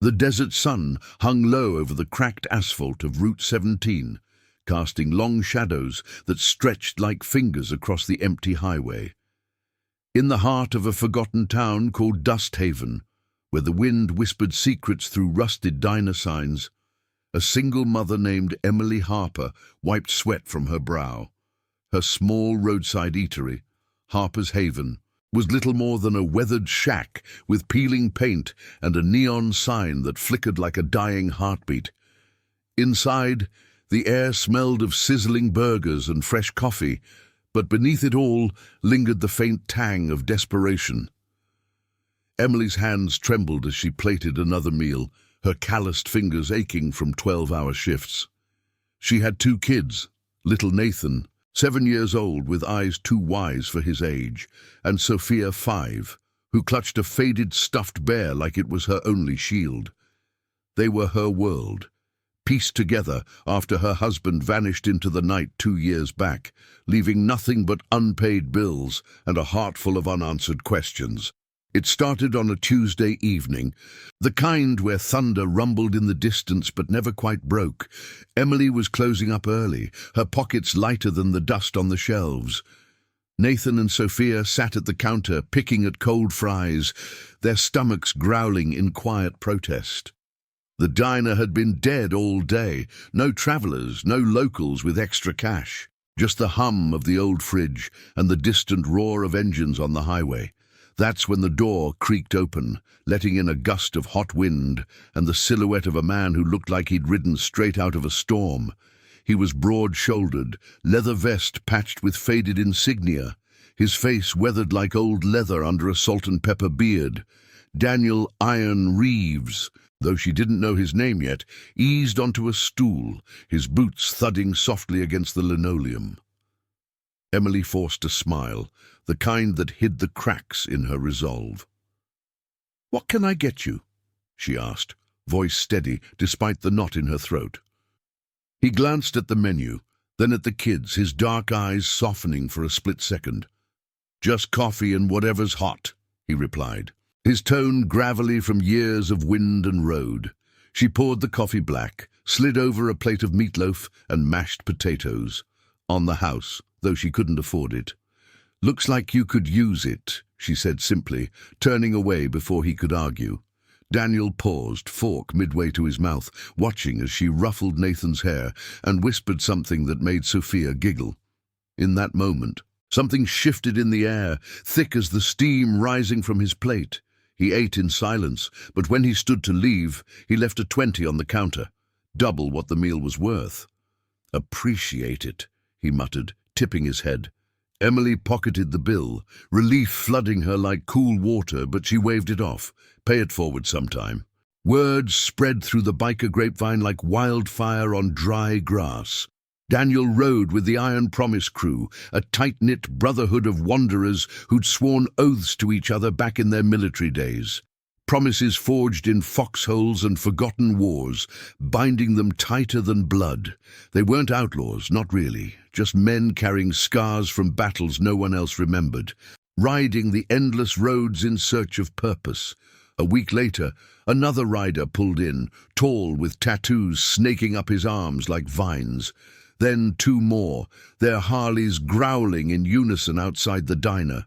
The desert sun hung low over the cracked asphalt of Route 17, casting long shadows that stretched like fingers across the empty highway. In the heart of a forgotten town called Dust Haven, where the wind whispered secrets through rusted diner signs, a single mother named Emily Harper wiped sweat from her brow. Her small roadside eatery, Harper's Haven, was little more than a weathered shack with peeling paint and a neon sign that flickered like a dying heartbeat. Inside, the air smelled of sizzling burgers and fresh coffee, but beneath it all lingered the faint tang of desperation. Emily's hands trembled as she plated another meal, her calloused fingers aching from 12-hour shifts. She had 2 kids, little Nathan, 7 years old with eyes too wise for his age, and Sophia, 5, who clutched a faded stuffed bear like it was her only shield. They were her world, pieced together after her husband vanished into the night 2 years back, leaving nothing but unpaid bills and a heart full of unanswered questions. It started on a Tuesday evening, the kind where thunder rumbled in the distance but never quite broke. Emily was closing up early, her pockets lighter than the dust on the shelves. Nathan and Sophia sat at the counter picking at cold fries, their stomachs growling in quiet protest. The diner had been dead all day, no travellers, no locals with extra cash, just the hum of the old fridge and the distant roar of engines on the highway. That's when the door creaked open, letting in a gust of hot wind and the silhouette of a man who looked like he'd ridden straight out of a storm. He was broad-shouldered, leather vest patched with faded insignia, his face weathered like old leather under a salt-and-pepper beard. Daniel Iron Reeves, though she didn't know his name yet, eased onto a stool, his boots thudding softly against the linoleum. Emily forced a smile, the kind that hid the cracks in her resolve. "What can I get you?" she asked, voice steady despite the knot in her throat. He glanced at the menu, then at the kids, his dark eyes softening for a split second. "Just coffee and whatever's hot," he replied, his tone gravelly from years of wind and road. She poured the coffee black, slid over a plate of meatloaf and mashed potatoes. On the house, though she couldn't afford it. "Looks like you could use it," she said simply, turning away before he could argue. Daniel paused, fork midway to his mouth, watching as she ruffled Nathan's hair and whispered something that made Sophia giggle. In that moment, something shifted in the air, thick as the steam rising from his plate. He ate in silence, but when he stood to leave, he left a 20 on the counter, double what the meal was worth. "Appreciate it," he muttered, tipping his head. Emily pocketed the bill, relief flooding her like cool water, but she waved it off. "Pay it forward sometime." Words spread through the biker grapevine like wildfire on dry grass. Daniel rode with the Iron Promise crew, a tight-knit brotherhood of wanderers who'd sworn oaths to each other back in their military days. Promises forged in foxholes and forgotten wars, binding them tighter than blood. They weren't outlaws, not really, just men carrying scars from battles no one else remembered, riding the endless roads in search of purpose. A week later, another rider pulled in, tall with tattoos snaking up his arms like vines. Then 2 more, their Harleys growling in unison outside the diner.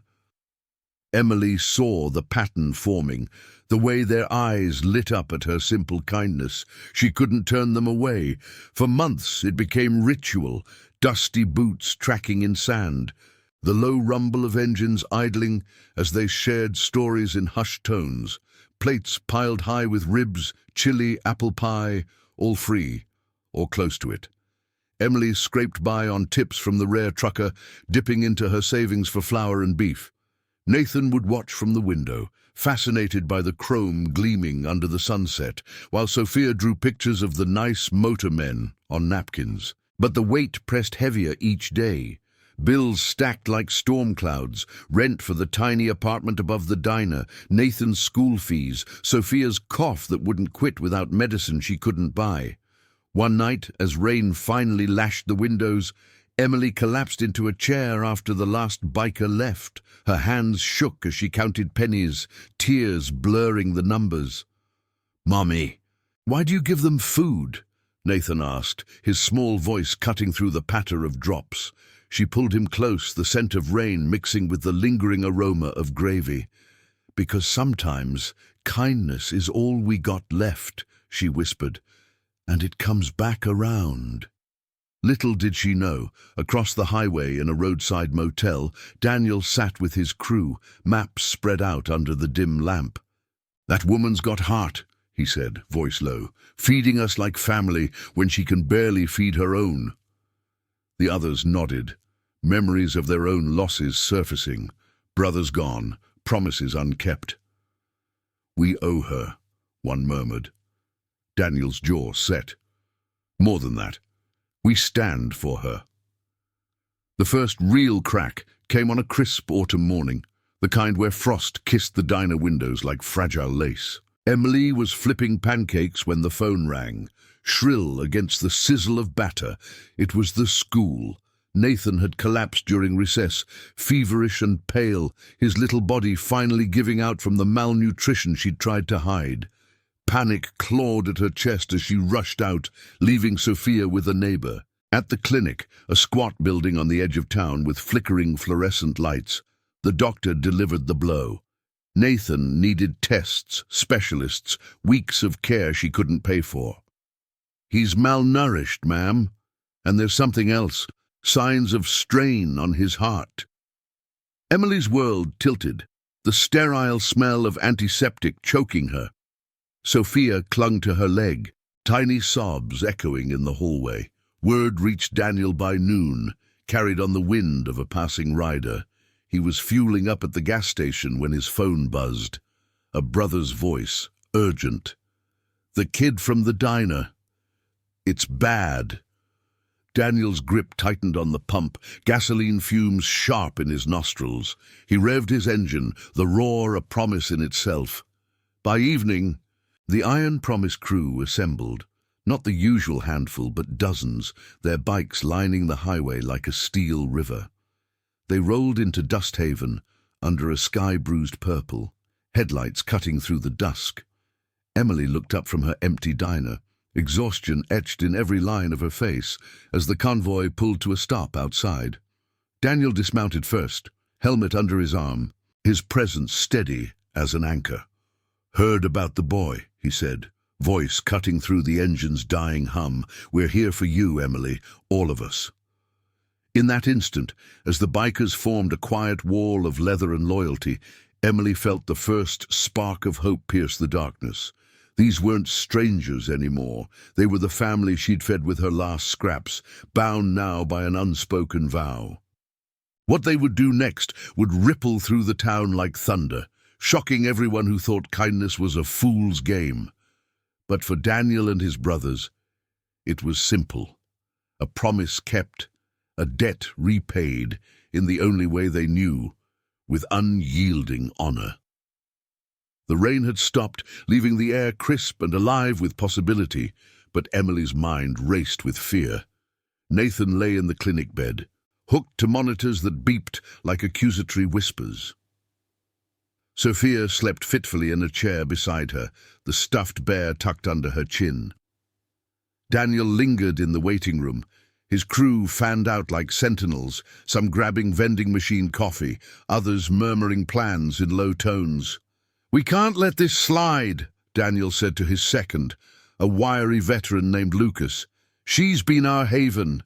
Emily saw the pattern forming, the way their eyes lit up at her simple kindness. She couldn't turn them away. For months it became ritual, dusty boots tracking in sand, the low rumble of engines idling as they shared stories in hushed tones, plates piled high with ribs, chili, apple pie, all free, or close to it. Emily scraped by on tips from the rare trucker, dipping into her savings for flour and beef. Nathan would watch from the window, fascinated by the chrome gleaming under the sunset, while Sophia drew pictures of the nice motormen on napkins. But the weight pressed heavier each day. Bills stacked like storm clouds, rent for the tiny apartment above the diner, Nathan's school fees, Sophia's cough that wouldn't quit without medicine she couldn't buy. One night, as rain finally lashed the windows, Emily collapsed into a chair after the last biker left. Her hands shook as she counted pennies, tears blurring the numbers. "Mommy, why do you give them food?" Nathan asked, his small voice cutting through the patter of drops. She pulled him close, the scent of rain mixing with the lingering aroma of gravy. "Because sometimes kindness is all we got left," she whispered, "and it comes back around." Little did she know, across the highway in a roadside motel, Daniel sat with his crew, maps spread out under the dim lamp. "That woman's got heart," he said, voice low, "feeding us like family when she can barely feed her own." The others nodded, memories of their own losses surfacing, brothers gone, promises unkept. "We owe her," one murmured. Daniel's jaw set. "More than that. We stand for her." The first real crack came on a crisp autumn morning, the kind where frost kissed the diner windows like fragile lace. Emily was flipping pancakes when the phone rang, shrill against the sizzle of batter. It was the school. Nathan had collapsed during recess, feverish and pale, his little body finally giving out from the malnutrition she'd tried to hide. Panic clawed at her chest as she rushed out, leaving Sophia with a neighbor. At the clinic, a squat building on the edge of town with flickering fluorescent lights, the doctor delivered the blow. Nathan needed tests, specialists, weeks of care she couldn't pay for. "He's malnourished, ma'am. And there's something else, signs of strain on his heart." Emily's world tilted, the sterile smell of antiseptic choking her. Sophia clung to her leg, tiny sobs echoing in the hallway. Word reached Daniel by noon, carried on the wind of a passing rider. He was fueling up at the gas station when his phone buzzed. A brother's voice, urgent. "The kid from the diner. It's bad." Daniel's grip tightened on the pump, gasoline fumes sharp in his nostrils. He revved his engine, the roar a promise in itself. By evening, the Iron Promise crew assembled. Not the usual handful, but dozens, their bikes lining the highway like a steel river. They rolled into Dust Haven under a sky-bruised purple, headlights cutting through the dusk. Emily looked up from her empty diner, exhaustion etched in every line of her face, as the convoy pulled to a stop outside. Daniel dismounted first, helmet under his arm, his presence steady as an anchor. "Heard about the boy," he said, voice cutting through the engine's dying hum. "We're here for you, Emily, all of us." In that instant, as the bikers formed a quiet wall of leather and loyalty, Emily felt the first spark of hope pierce the darkness. These weren't strangers anymore. They were the family she'd fed with her last scraps, bound now by an unspoken vow. What they would do next would ripple through the town like thunder, shocking everyone who thought kindness was a fool's game. But for Daniel and his brothers, it was simple. A promise kept, a debt repaid in the only way they knew, with unyielding honor. The rain had stopped, leaving the air crisp and alive with possibility, but Emily's mind raced with fear. Nathan lay in the clinic bed, hooked to monitors that beeped like accusatory whispers. Sophia slept fitfully in a chair beside her, the stuffed bear tucked under her chin. Daniel lingered in the waiting room, his crew fanned out like sentinels, some grabbing vending machine coffee, others murmuring plans in low tones. "We can't let this slide," Daniel said to his second, a wiry veteran named Lucas. "She's been our haven.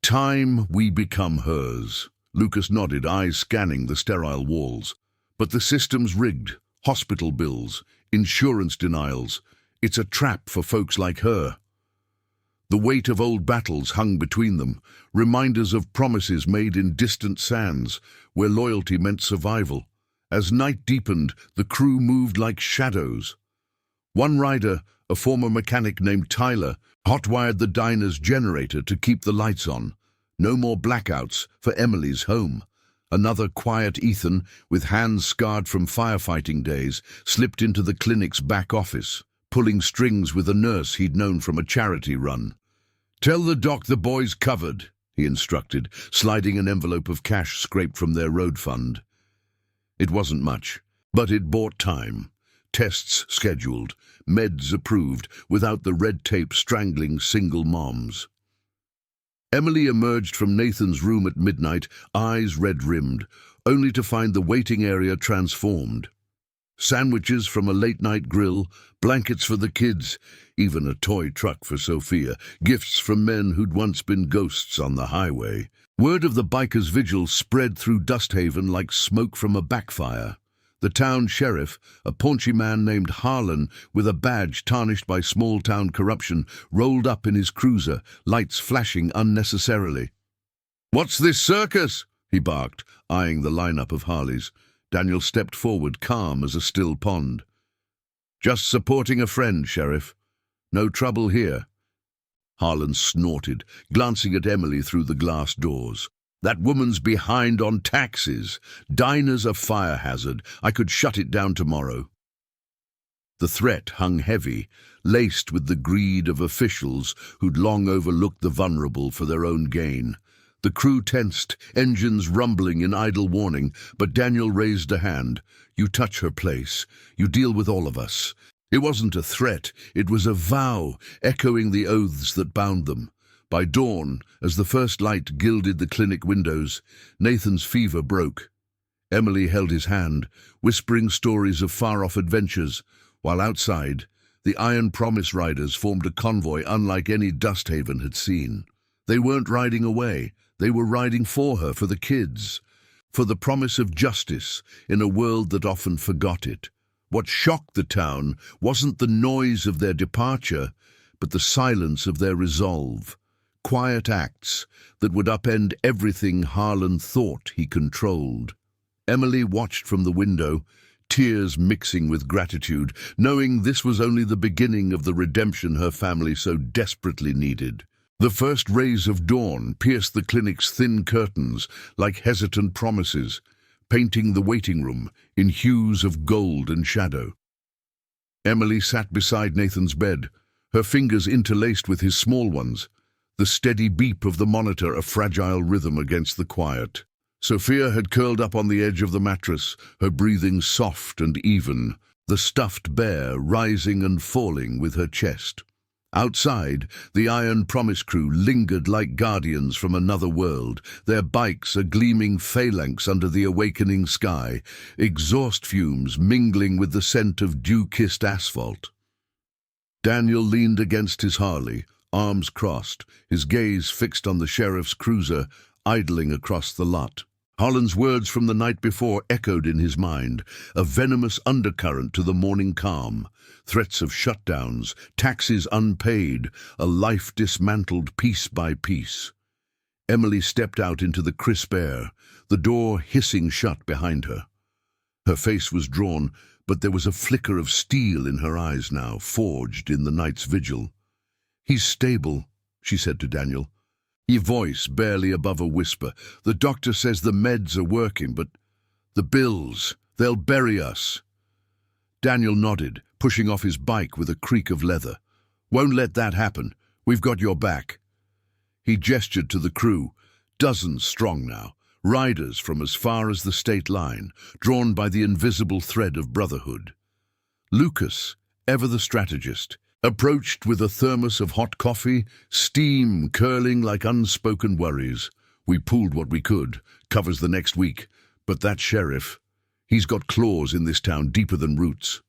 Time we become hers." Lucas nodded, eyes scanning the sterile walls. "But the system's rigged. Hospital bills, insurance denials. It's a trap for folks like her." The weight of old battles hung between them, reminders of promises made in distant sands, where loyalty meant survival. As night deepened, the crew moved like shadows. One rider, a former mechanic named Tyler, hotwired the diner's generator to keep the lights on. No more blackouts for Emily's home. Another quiet Ethan, with hands scarred from firefighting days, slipped into the clinic's back office, pulling strings with a nurse he'd known from a charity run. "Tell the doc the boy's covered," he instructed, sliding an envelope of cash scraped from their road fund. It wasn't much, but it bought time. tests scheduled, meds approved, without the red tape strangling single moms. Emily emerged from Nathan's room at midnight, eyes red-rimmed, only to find the waiting area transformed. Sandwiches from a late-night grill, blankets for the kids, even a toy truck for Sophia, gifts from men who'd once been ghosts on the highway. Word of the bikers' vigil spread through Dusthaven like smoke from a backfire. The town sheriff, a paunchy man named Harlan with a badge tarnished by small-town corruption, rolled up in his cruiser, lights flashing unnecessarily. "What's this circus?" he barked, eyeing the lineup of Harleys. Daniel stepped forward, calm as a still pond. "Just supporting a friend, Sheriff. No trouble here." Harlan snorted, glancing at Emily through the glass doors. "That woman's behind on taxes. Diner's a fire hazard. I could shut it down tomorrow." The threat hung heavy, laced with the greed of officials who'd long overlooked the vulnerable for their own gain. The crew tensed, engines rumbling in idle warning, but Daniel raised a hand. "You touch her place. You deal with all of us." It wasn't a threat, it was a vow, echoing the oaths that bound them. By dawn, as the first light gilded the clinic windows, Nathan's fever broke. Emily held his hand, whispering stories of far-off adventures, while outside, the Iron Promise riders formed a convoy unlike any Dusthaven had seen. They weren't riding away, they were riding for her, for the kids, for the promise of justice in a world that often forgot it. What shocked the town wasn't the noise of their departure, but the silence of their resolve. Quiet acts that would upend everything Harlan thought he controlled. Emily watched from the window, tears mixing with gratitude, knowing this was only the beginning of the redemption her family so desperately needed. The first rays of dawn pierced the clinic's thin curtains like hesitant promises, painting the waiting room in hues of gold and shadow. Emily sat beside Nathan's bed, her fingers interlaced with his small ones, the steady beep of the monitor a fragile rhythm against the quiet. Sophia had curled up on the edge of the mattress, her breathing soft and even, the stuffed bear rising and falling with her chest. Outside, the Iron Promise crew lingered like guardians from another world, their bikes a gleaming phalanx under the awakening sky, exhaust fumes mingling with the scent of dew-kissed asphalt. Daniel leaned against his Harley, arms crossed, his gaze fixed on the sheriff's cruiser, idling across the lot. Harlan's words from the night before echoed in his mind, a venomous undercurrent to the morning calm. Threats of shutdowns, taxes unpaid, a life dismantled piece by piece. Emily stepped out into the crisp air, the door hissing shut behind her. Her face was drawn, but there was a flicker of steel in her eyes now, forged in the night's vigil. "He's stable," she said to Daniel. Her voice barely above a whisper. "The doctor says the meds are working, but the bills, they'll bury us." Daniel nodded, pushing off his bike with a creak of leather. "Won't let that happen. We've got your back." He gestured to the crew, dozens strong now, riders from as far as the state line, drawn by the invisible thread of brotherhood. Lucas, ever the strategist, approached with a thermos of hot coffee, steam curling like unspoken worries. "We pulled what we could, covers the next week, but that sheriff, he's got claws in this town deeper than roots."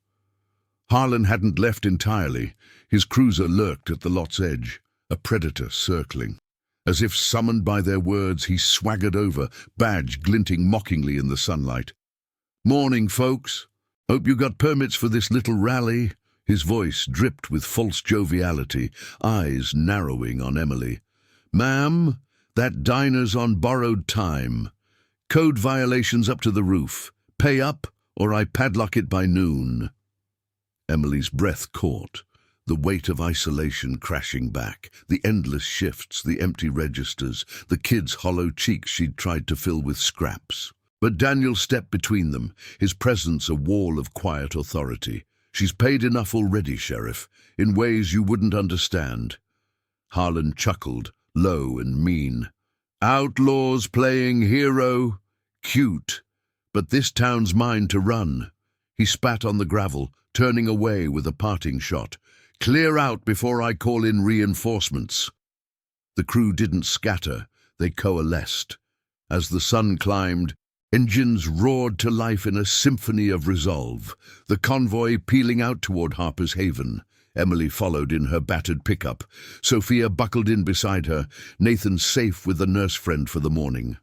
Harlan hadn't left entirely. His cruiser lurked at the lot's edge, a predator circling. As if summoned by their words, he swaggered over, badge glinting mockingly in the sunlight. "Morning, folks. Hope you got permits for this little rally." His voice dripped with false joviality, eyes narrowing on Emily. "Ma'am, that diner's on borrowed time. Code violations up to the roof. Pay up, or I padlock it by noon." Emily's breath caught, the weight of isolation crashing back, the endless shifts, the empty registers, the kids' hollow cheeks she'd tried to fill with scraps. But Daniel stepped between them, his presence a wall of quiet authority. "She's paid enough already, Sheriff, in ways you wouldn't understand." Harlan chuckled, low and mean. "Outlaws playing hero? Cute. But this town's mine to run." He spat on the gravel, turning away with a parting shot. "Clear out before I call in reinforcements." The crew didn't scatter, they coalesced. As the sun climbed, engines roared to life in a symphony of resolve, the convoy peeling out toward Harper's Haven. Emily followed in her battered pickup. Sophia buckled in beside her, Nathan safe with a nurse friend for the morning.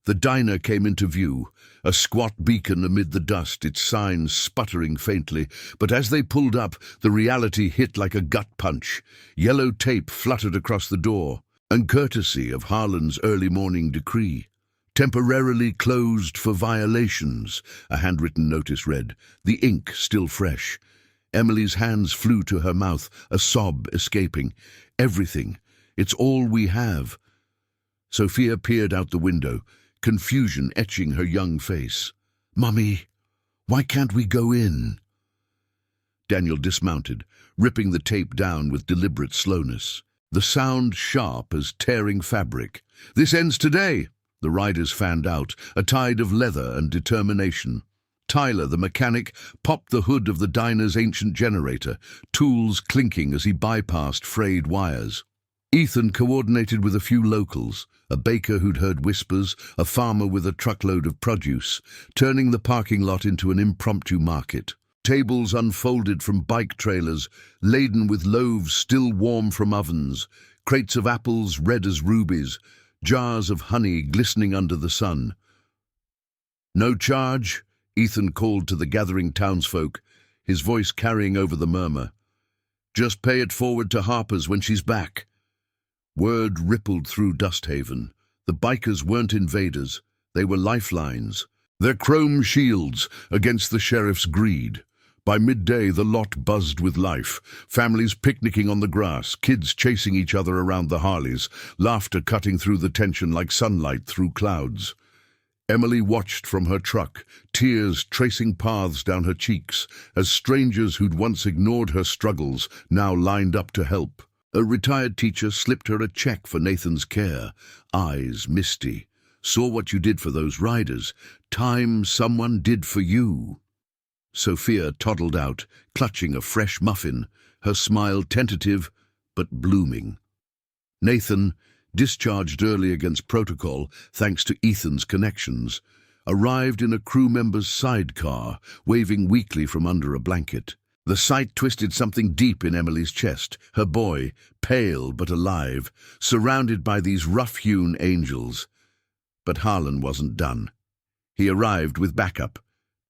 The diner came into view, a squat beacon amid the dust, its signs sputtering faintly, but as they pulled up, the reality hit like a gut punch. Yellow tape fluttered across the door, and courtesy of Harlan's early morning decree. "Temporarily closed for violations," a handwritten notice read, the ink still fresh. Emily's hands flew to her mouth, a sob escaping. "Everything. It's all we have." Sophia peered out the window, confusion etching her young face. "Mummy, why can't we go in?" Daniel dismounted, ripping the tape down with deliberate slowness. The sound sharp as tearing fabric. "This ends today," the riders fanned out, a tide of leather and determination. Tyler, the mechanic, popped the hood of the diner's ancient generator, tools clinking as he bypassed frayed wires. Ethan coordinated with a few locals, a baker who'd heard whispers, a farmer with a truckload of produce, turning the parking lot into an impromptu market. Tables unfolded from bike trailers, laden with loaves still warm from ovens, crates of apples red as rubies, jars of honey glistening under the sun. "No charge," Ethan called to the gathering townsfolk, his voice carrying over the murmur. "Just pay it forward to Harper's when she's back." Word rippled through Dusthaven. The bikers weren't invaders, they were lifelines. Their chrome shields against the sheriff's greed. By midday, the lot buzzed with life. Families picnicking on the grass, kids chasing each other around the Harleys, laughter cutting through the tension like sunlight through clouds. Emily watched from her truck, tears tracing paths down her cheeks, as strangers who'd once ignored her struggles now lined up to help. A retired teacher slipped her a check for Nathan's care, eyes misty. "Saw what you did for those riders. Time someone did for you." Sophia toddled out, clutching a fresh muffin, her smile tentative but blooming. Nathan, discharged early against protocol thanks to Ethan's connections, arrived in a crew member's sidecar, waving weakly from under a blanket. The sight twisted something deep in Emily's chest, her boy, pale but alive, surrounded by these rough-hewn angels. But Harlan wasn't done. He arrived with backup,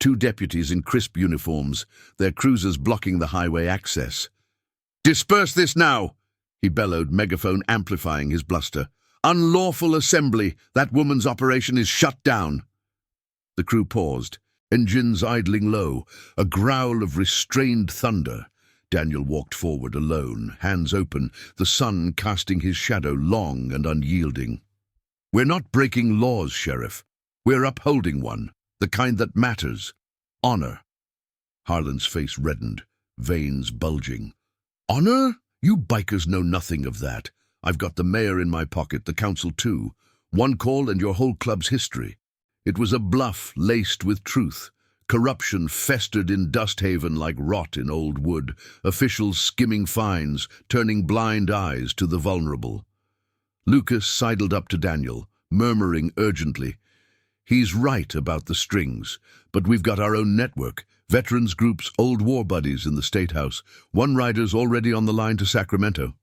2 deputies in crisp uniforms, their cruisers blocking the highway access. "Disperse this now!" he bellowed, megaphone amplifying his bluster. "Unlawful assembly! That woman's operation is shut down!" The crew paused, engines idling low, a growl of restrained thunder. Daniel walked forward alone, hands open, the sun casting his shadow long and unyielding. "We're not breaking laws, Sheriff. We're upholding one, the kind that matters. Honor." Harlan's face reddened, veins bulging. "Honor? You bikers know nothing of that. I've got the mayor in my pocket, the council too. One call and your whole club's history." It was a bluff laced with truth. Corruption festered in Dusthaven like rot in old wood, officials skimming fines, turning blind eyes to the vulnerable. Lucas sidled up to Daniel, murmuring urgently, "He's right about the strings, but we've got our own network, veterans groups, old war buddies in the State House. One rider's already on the line to Sacramento."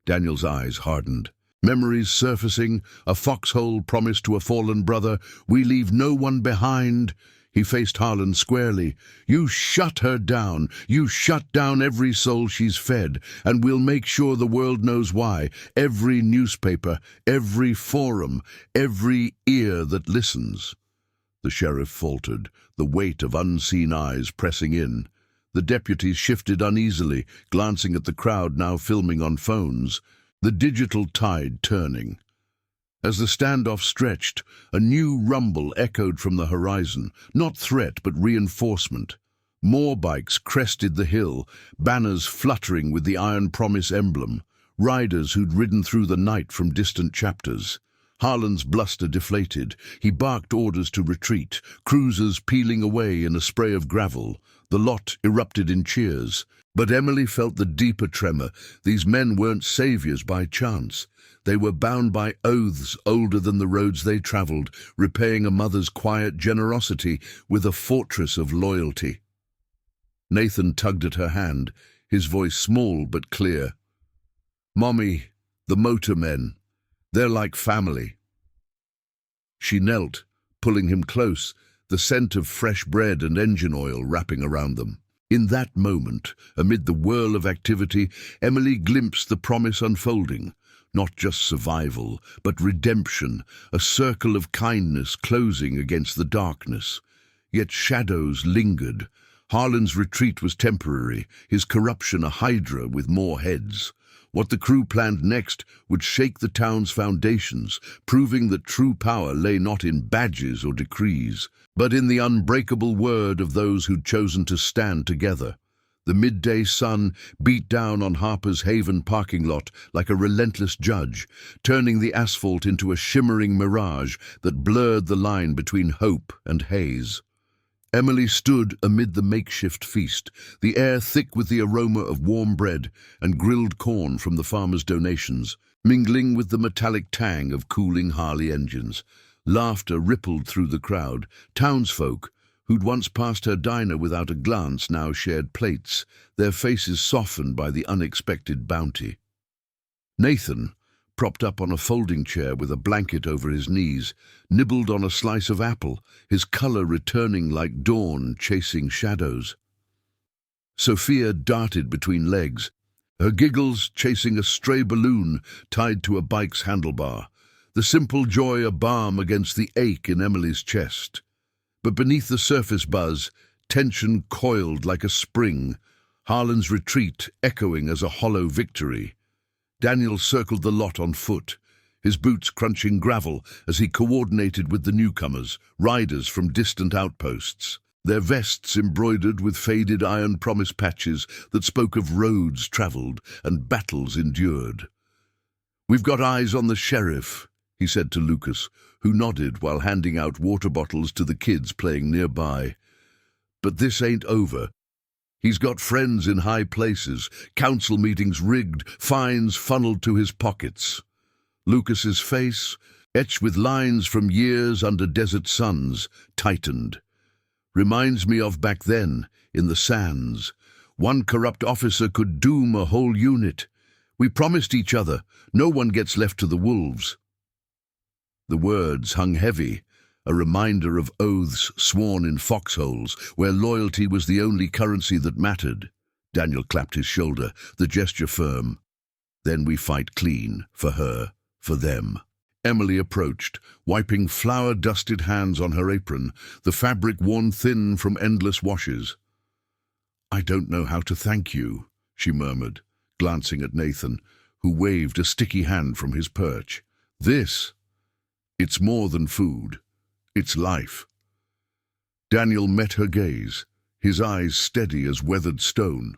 Daniel's eyes hardened. Memories surfacing, a foxhole promised to a fallen brother. "We leave no one behind." He faced Harlan squarely. "You shut her down. You shut down every soul she's fed, and we'll make sure the world knows why. Every newspaper, every forum, every ear that listens." The sheriff faltered, the weight of unseen eyes pressing in. The deputies shifted uneasily, glancing at the crowd now filming on phones, the digital tide turning. As the standoff stretched, a new rumble echoed from the horizon, not threat but reinforcement. More bikes crested the hill, banners fluttering with the Iron Promise emblem, riders who'd ridden through the night from distant chapters. Harlan's bluster deflated. He barked orders to retreat, cruisers peeling away in a spray of gravel. The lot erupted in cheers. But Emily felt the deeper tremor. These men weren't saviors by chance. They were bound by oaths older than the roads they traveled, repaying a mother's quiet generosity with a fortress of loyalty. Nathan tugged at her hand, his voice small but clear. "Mommy, the motormen. They're like family." She knelt, pulling him close, the scent of fresh bread and engine oil wrapping around them. In that moment, amid the whirl of activity, Emily glimpsed the promise unfolding. Not just survival, but redemption, a circle of kindness closing against the darkness. Yet shadows lingered. Harlan's retreat was temporary, his corruption a hydra with more heads. What the crew planned next would shake the town's foundations, proving that true power lay not in badges or decrees, but in the unbreakable word of those who'd chosen to stand together. The midday sun beat down on Harper's Haven parking lot like a relentless judge, turning the asphalt into a shimmering mirage that blurred the line between hope and haze. Emily stood amid the makeshift feast, the air thick with the aroma of warm bread and grilled corn from the farmers' donations, mingling with the metallic tang of cooling Harley engines. Laughter rippled through the crowd. Townsfolk, who'd once passed her diner without a glance, now shared plates, their faces softened by the unexpected bounty. Nathan, propped up on a folding chair with a blanket over his knees, nibbled on a slice of apple, his color returning like dawn chasing shadows. Sophia darted between legs, her giggles chasing a stray balloon tied to a bike's handlebar, the simple joy a balm against the ache in Emily's chest. But beneath the surface buzz, tension coiled like a spring, Harlan's retreat echoing as a hollow victory. Daniel circled the lot on foot, his boots crunching gravel as he coordinated with the newcomers, riders from distant outposts, their vests embroidered with faded iron promise patches that spoke of roads traveled and battles endured. "We've got eyes on the sheriff," he said to Lucas, who nodded while handing out water bottles to the kids playing nearby. "But this ain't over. He's got friends in high places, council meetings rigged, fines funneled to his pockets." Lucas's face, etched with lines from years under desert suns, tightened. "Reminds me of back then, in the sands. One corrupt officer could doom a whole unit. We promised each other, no one gets left to the wolves." The words hung heavy, a reminder of oaths sworn in foxholes, where loyalty was the only currency that mattered. Daniel clapped his shoulder, the gesture firm. "Then we fight clean, for her, for them." Emily approached, wiping flour-dusted hands on her apron, the fabric worn thin from endless washes. "I don't know how to thank you," she murmured, glancing at Nathan, who waved a sticky hand from his perch. It's more than food. It's life." Daniel met her gaze, his eyes steady as weathered stone.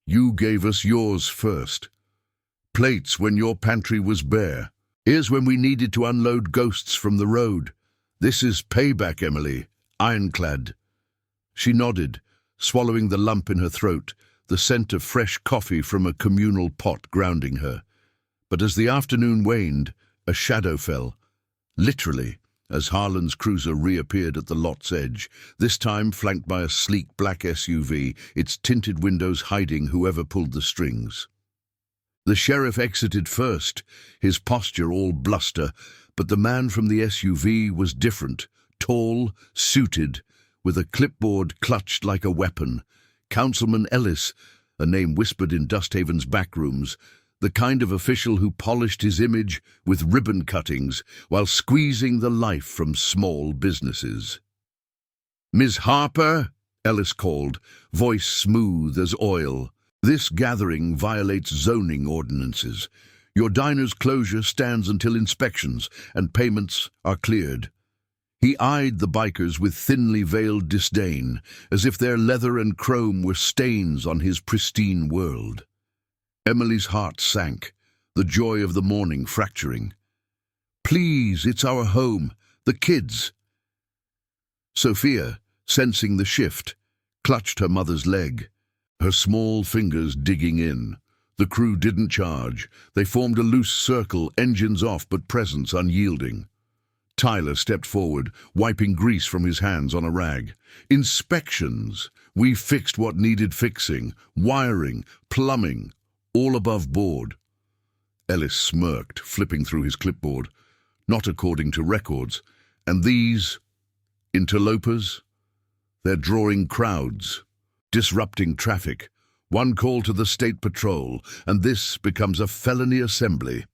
"You gave us yours first. Plates when your pantry was bare. Ears when we needed to unload ghosts from the road. This is payback, Emily, ironclad." She nodded, swallowing the lump in her throat, the scent of fresh coffee from a communal pot grounding her. But as the afternoon waned, a shadow fell. Literally, as Harlan's cruiser reappeared at the lot's edge, this time flanked by a sleek black SUV, its tinted windows hiding whoever pulled the strings. The sheriff exited first, his posture all bluster, but the man from the SUV was different, tall, suited, with a clipboard clutched like a weapon. Councilman Ellis, a name whispered in Dusthaven's backrooms, the kind of official who polished his image with ribbon cuttings while squeezing the life from small businesses. "Ms. Harper," Ellis called, voice smooth as oil, "this gathering violates zoning ordinances. Your diner's closure stands until inspections and payments are cleared." He eyed the bikers with thinly veiled disdain, as if their leather and chrome were stains on his pristine world. Emily's heart sank, the joy of the morning fracturing. Please, it's our home. The kids. Sophia, sensing the shift, clutched her mother's leg, her small fingers digging in. The crew didn't charge. They formed a loose circle, engines off but presence unyielding. Tyler stepped forward, wiping grease from his hands on a rag. Inspections. We fixed what needed fixing. Wiring, plumbing, all above board. Ellis smirked, flipping through his clipboard. Not according to records. And these interlopers? They're drawing crowds, disrupting traffic. One call to the state patrol, and this becomes a felony assembly.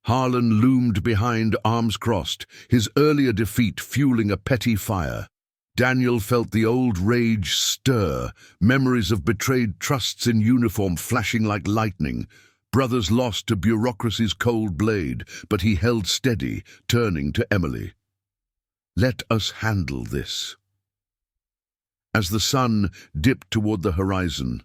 Harlan loomed behind, arms crossed, his earlier defeat fueling a petty fire. Daniel felt the old rage stir, memories of betrayed trusts in uniform flashing like lightning. Brothers lost to bureaucracy's cold blade, but he held steady, turning to Emily. Let us handle this. As the sun dipped toward the horizon,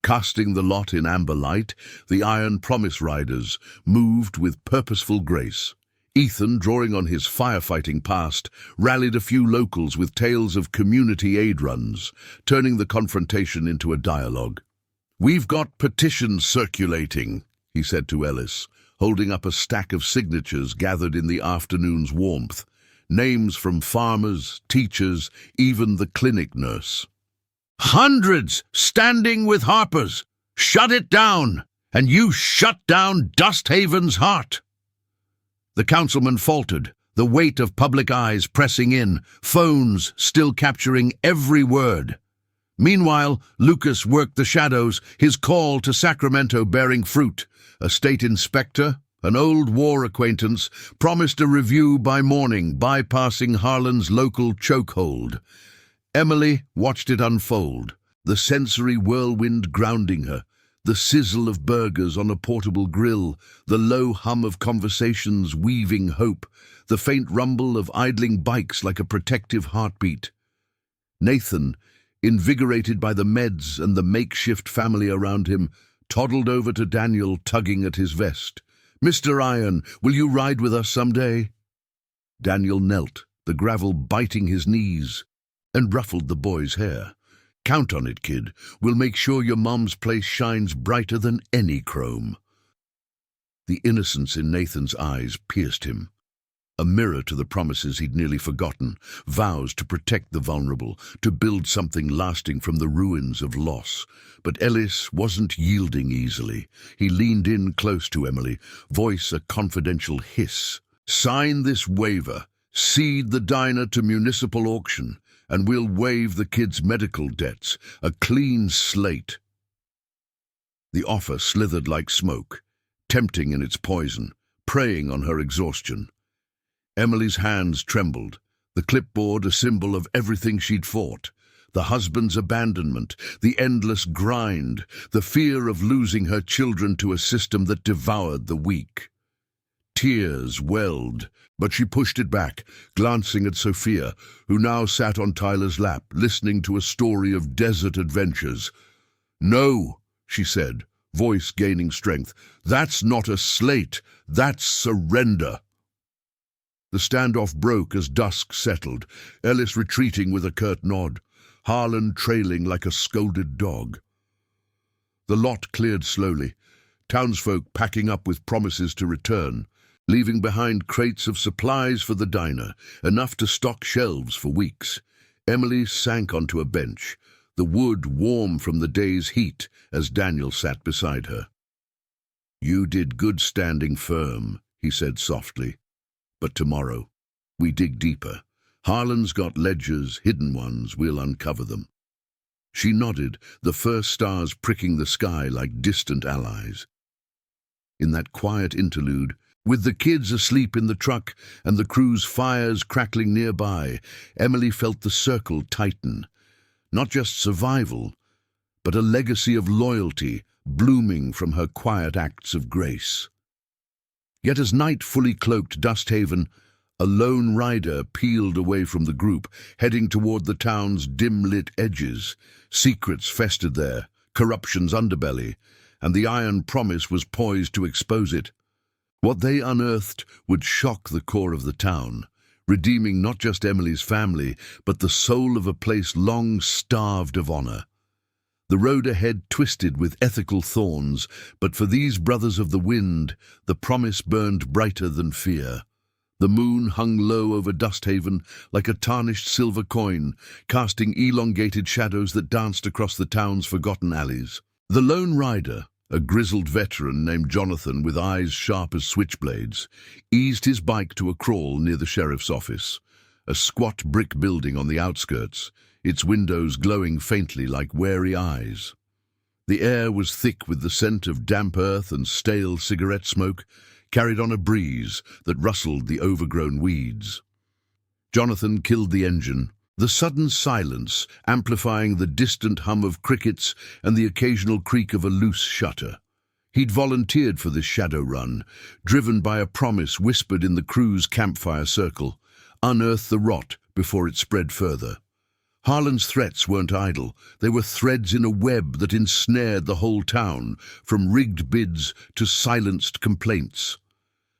casting the lot in amber light, the Iron Promise riders moved with purposeful grace. Ethan, drawing on his firefighting past, rallied a few locals with tales of community aid runs, turning the confrontation into a dialogue. "We've got petitions circulating," he said to Ellis, holding up a stack of signatures gathered in the afternoon's warmth. Names from farmers, teachers, even the clinic nurse. "Hundreds standing with Harper's. Shut it down, and you shut down Dusthaven's heart." The councilman faltered, the weight of public eyes pressing in, phones still capturing every word. Meanwhile, Lucas worked the shadows, his call to Sacramento bearing fruit. A state inspector, an old war acquaintance, promised a review by morning, bypassing Harlan's local chokehold. Emily watched it unfold, the sensory whirlwind grounding her, the sizzle of burgers on a portable grill, the low hum of conversations weaving hope, the faint rumble of idling bikes like a protective heartbeat. Nathan, invigorated by the meds and the makeshift family around him, toddled over to Daniel, tugging at his vest. "Mr. Iron, will you ride with us someday?" Daniel knelt, the gravel biting his knees, and ruffled the boy's hair. "Count on it, kid. We'll make sure your mom's place shines brighter than any chrome." The innocence in Nathan's eyes pierced him. A mirror to the promises he'd nearly forgotten, vows to protect the vulnerable, to build something lasting from the ruins of loss. But Ellis wasn't yielding easily. He leaned in close to Emily, voice a confidential hiss. "Sign this waiver, cede the diner to municipal auction, and we'll waive the kids' medical debts, a clean slate." The offer slithered like smoke, tempting in its poison, preying on her exhaustion. Emily's hands trembled, the clipboard a symbol of everything she'd fought. The husband's abandonment, the endless grind, the fear of losing her children to a system that devoured the weak. Tears welled, but she pushed it back, glancing at Sophia, who now sat on Tyler's lap, listening to a story of desert adventures. "No," she said, voice gaining strength. "That's not a slate, that's surrender." The standoff broke as dusk settled, Ellis retreating with a curt nod, Harlan trailing like a scolded dog. The lot cleared slowly, townsfolk packing up with promises to return, leaving behind crates of supplies for the diner, enough to stock shelves for weeks. Emily sank onto a bench, the wood warm from the day's heat as Daniel sat beside her. "You did good standing firm," he said softly. "But tomorrow, we dig deeper. Harlan's got ledgers, hidden ones, we'll uncover them." She nodded, the first stars pricking the sky like distant allies. In that quiet interlude, with the kids asleep in the truck and the crew's fires crackling nearby, Emily felt the circle tighten. Not just survival, but a legacy of loyalty blooming from her quiet acts of grace. Yet as night fully cloaked Dusthaven, a lone rider peeled away from the group, heading toward the town's dim-lit edges. Secrets festered there, corruption's underbelly, and the Iron Promise was poised to expose it. What they unearthed would shock the core of the town, redeeming not just Emily's family, but the soul of a place long starved of honor. The road ahead twisted with ethical thorns, but for these brothers of the wind, the promise burned brighter than fear. The moon hung low over Dusthaven like a tarnished silver coin, casting elongated shadows that danced across the town's forgotten alleys. The lone rider, a grizzled veteran named Jonathan with eyes sharp as switchblades, eased his bike to a crawl near the sheriff's office, a squat brick building on the outskirts, its windows glowing faintly like wary eyes. The air was thick with the scent of damp earth and stale cigarette smoke, carried on a breeze that rustled the overgrown weeds. Jonathan killed the engine, the sudden silence amplifying the distant hum of crickets and the occasional creak of a loose shutter. He'd volunteered for this shadow run, driven by a promise whispered in the crew's campfire circle: unearth the rot before it spread further. Harlan's threats weren't idle. They were threads in a web that ensnared the whole town, from rigged bids to silenced complaints.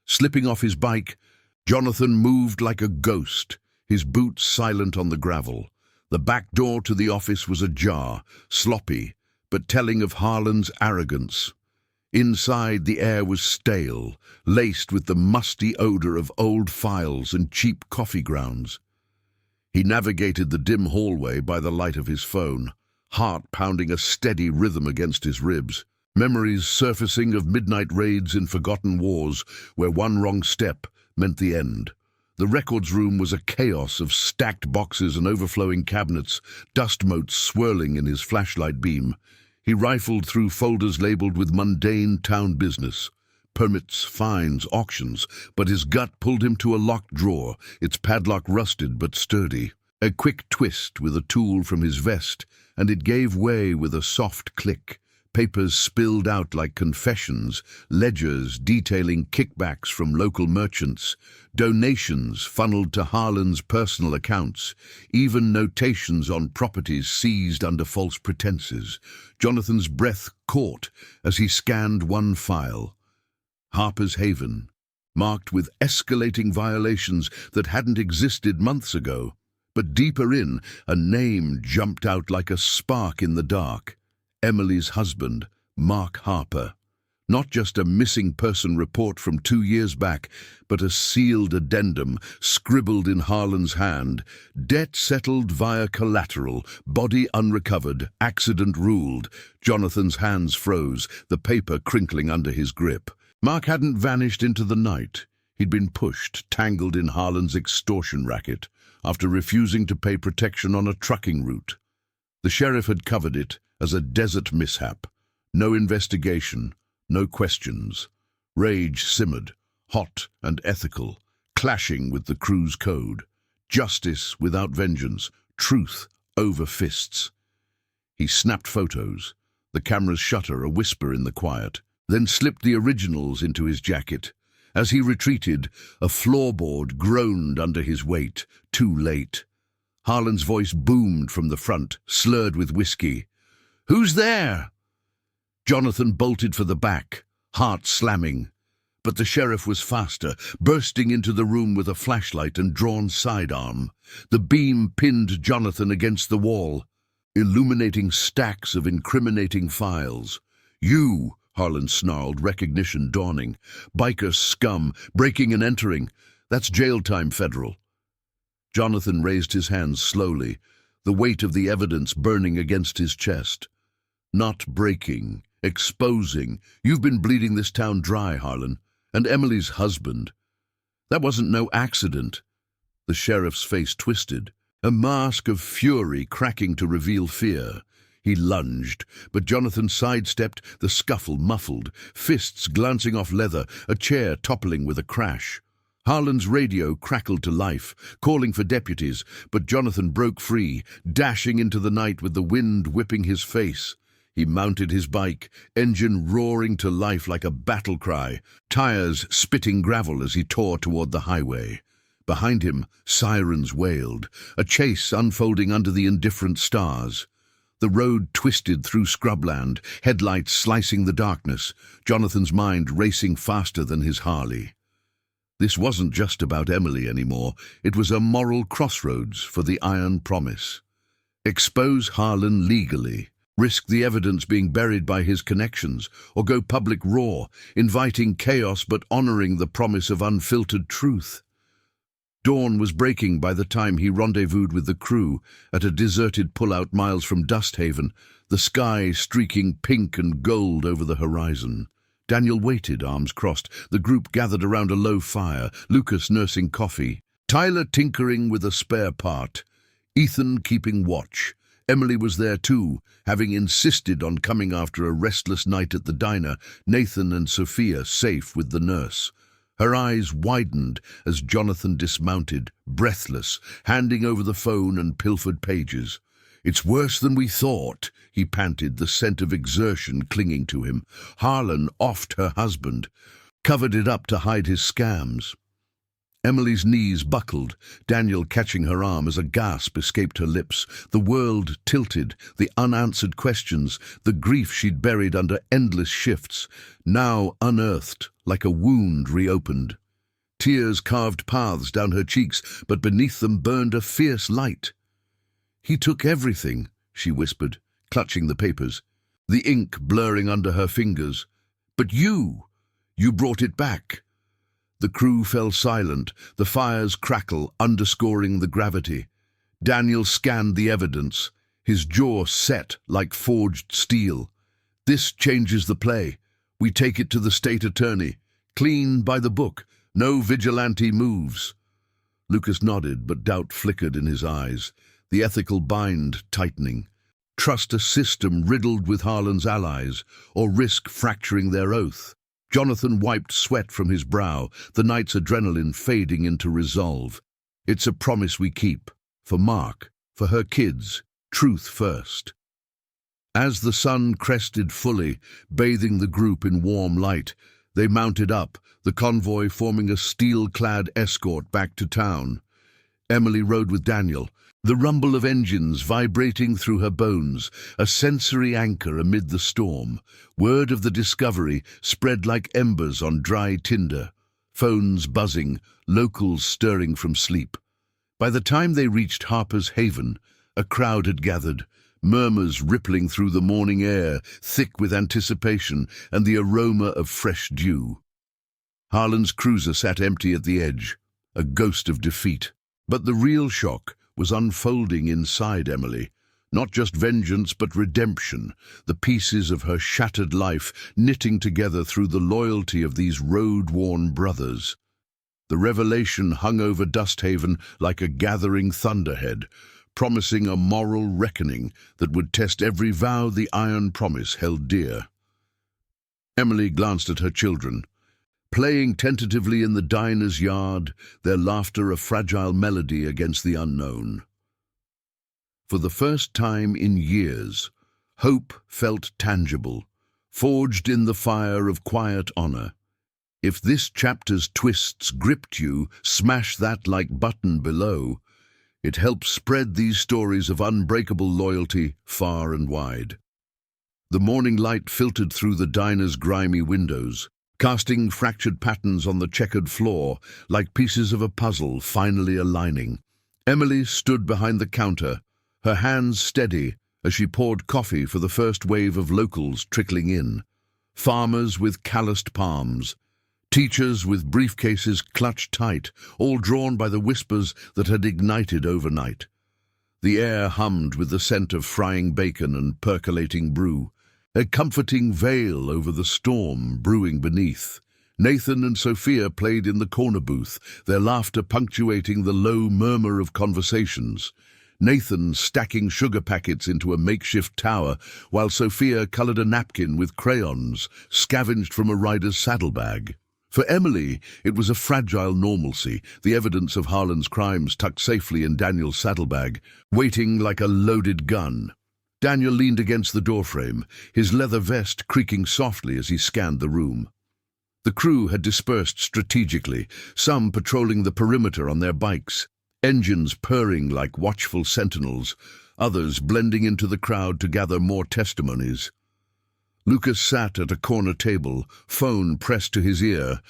Slipping off his bike, Jonathan moved like a ghost, his boots silent on the gravel. The back door to the office was ajar, sloppy, but telling of Harlan's arrogance. Inside, the air was stale, laced with the musty odor of old files and cheap coffee grounds. He navigated the dim hallway by the light of his phone, heart pounding a steady rhythm against his ribs. Memories surfacing of midnight raids in forgotten wars where one wrong step meant the end. The records room was a chaos of stacked boxes and overflowing cabinets, dust motes swirling in his flashlight beam. He rifled through folders labeled with mundane town business. Permits, fines, auctions, but his gut pulled him to a locked drawer, its padlock rusted but sturdy. A quick twist with a tool from his vest, and it gave way with a soft click. Papers spilled out like confessions, ledgers detailing kickbacks from local merchants, donations funneled to Harlan's personal accounts, even notations on properties seized under false pretenses. Jonathan's breath caught as he scanned one file. Harper's Haven, marked with escalating violations that hadn't existed months ago. But deeper in, a name jumped out like a spark in the dark. Emily's husband, Mark Harper. Not just a missing person report from 2 years back, but a sealed addendum scribbled in Harlan's hand. Debt settled via collateral, body unrecovered, accident ruled. Jonathan's hands froze, the paper crinkling under his grip. Mark hadn't vanished into the night. He'd been pushed, tangled in Harlan's extortion racket, after refusing to pay protection on a trucking route. The sheriff had covered it as a desert mishap. No investigation, no questions. Rage simmered, hot and ethical, clashing with the crew's code. Justice without vengeance, truth over fists. He snapped photos, the camera's shutter a whisper in the quiet, then slipped the originals into his jacket. As he retreated, a floorboard groaned under his weight. Too late. Harlan's voice boomed from the front, slurred with whiskey. "Who's there?" Jonathan bolted for the back, heart slamming. But the sheriff was faster, bursting into the room with a flashlight and drawn sidearm. The beam pinned Jonathan against the wall, illuminating stacks of incriminating files. "You," Harlan snarled, recognition dawning. "Biker scum, breaking and entering. That's jail time, federal." Jonathan raised his hands slowly, the weight of the evidence burning against his chest. "Not breaking, exposing. You've been bleeding this town dry, Harlan. And Emily's husband. That wasn't no accident." The sheriff's face twisted, a mask of fury cracking to reveal fear. He lunged, but Jonathan sidestepped, the scuffle muffled, fists glancing off leather, a chair toppling with a crash. Harlan's radio crackled to life, calling for deputies, but Jonathan broke free, dashing into the night with the wind whipping his face. He mounted his bike, engine roaring to life like a battle cry, tires spitting gravel as he tore toward the highway. Behind him, sirens wailed, a chase unfolding under the indifferent stars. The road twisted through scrubland, headlights slicing the darkness, Jonathan's mind racing faster than his Harley. This wasn't just about Emily anymore. It was a moral crossroads for the Iron Promise. Expose Harlan legally, risk the evidence being buried by his connections, or go public raw, inviting chaos but honoring the promise of unfiltered truth. Dawn was breaking by the time he rendezvoused with the crew at a deserted pullout miles from Dusthaven, the sky streaking pink and gold over the horizon. Daniel waited, arms crossed. The group gathered around a low fire, Lucas nursing coffee, Tyler tinkering with a spare part, Ethan keeping watch. Emily was there too, having insisted on coming after a restless night at the diner, Nathan and Sophia safe with the nurse. Her eyes widened as Jonathan dismounted, breathless, handing over the phone and pilfered pages. "It's worse than we thought," he panted, the scent of exertion clinging to him. Harlan offed her husband, covered it up to hide his scams. Emily's knees buckled, Daniel catching her arm as a gasp escaped her lips. The world tilted, the unanswered questions, the grief she'd buried under endless shifts, now unearthed like a wound reopened. Tears carved paths down her cheeks, but beneath them burned a fierce light. "He took everything," she whispered, clutching the papers, the ink blurring under her fingers. "But you brought it back." The crew fell silent, the fire's crackle underscoring the gravity. Daniel scanned the evidence, his jaw set like forged steel. "This changes the play. We take it to the state attorney. Clean by the book, no vigilante moves." Lucas nodded, but doubt flickered in his eyes, the ethical bind tightening. Trust a system riddled with Harlan's allies, or risk fracturing their oath? Jonathan wiped sweat from his brow, the night's adrenaline fading into resolve. "It's a promise we keep. For Mark, for her kids, truth first." As the sun crested fully, bathing the group in warm light, they mounted up, the convoy forming a steel-clad escort back to town. Emily rode with Daniel, the rumble of engines vibrating through her bones, a sensory anchor amid the storm. Word of the discovery spread like embers on dry tinder, phones buzzing, locals stirring from sleep. By the time they reached Harper's Haven, a crowd had gathered, murmurs rippling through the morning air, thick with anticipation and the aroma of fresh dew. Harlan's cruiser sat empty at the edge, a ghost of defeat. But the real shock was unfolding inside Emily. Not just vengeance, but redemption, the pieces of her shattered life knitting together through the loyalty of these road-worn brothers. The revelation hung over Dusthaven like a gathering thunderhead, promising a moral reckoning that would test every vow the Iron Promise held dear. Emily glanced at her children, playing tentatively in the diner's yard, their laughter a fragile melody against the unknown. For the first time in years, hope felt tangible, forged in the fire of quiet honor. If this chapter's twists gripped you, smash that like button below. It helps spread these stories of unbreakable loyalty far and wide. The morning light filtered through the diner's grimy windows, casting fractured patterns on the checkered floor, like pieces of a puzzle finally aligning. Emily stood behind the counter, her hands steady as she poured coffee for the first wave of locals trickling in. Farmers with calloused palms, teachers with briefcases clutched tight, all drawn by the whispers that had ignited overnight. The air hummed with the scent of frying bacon and percolating brew, a comforting veil over the storm brewing beneath. Nathan and Sophia played in the corner booth, their laughter punctuating the low murmur of conversations. Nathan stacking sugar packets into a makeshift tower, while Sophia colored a napkin with crayons, scavenged from a rider's saddlebag. For Emily, it was a fragile normalcy, the evidence of Harlan's crimes tucked safely in Daniel's saddlebag, waiting like a loaded gun. Daniel leaned against the doorframe, his leather vest creaking softly as he scanned the room. The crew had dispersed strategically, some patrolling the perimeter on their bikes, engines purring like watchful sentinels, others blending into the crowd to gather more testimonies. Lucas sat at a corner table, phone pressed to his ear,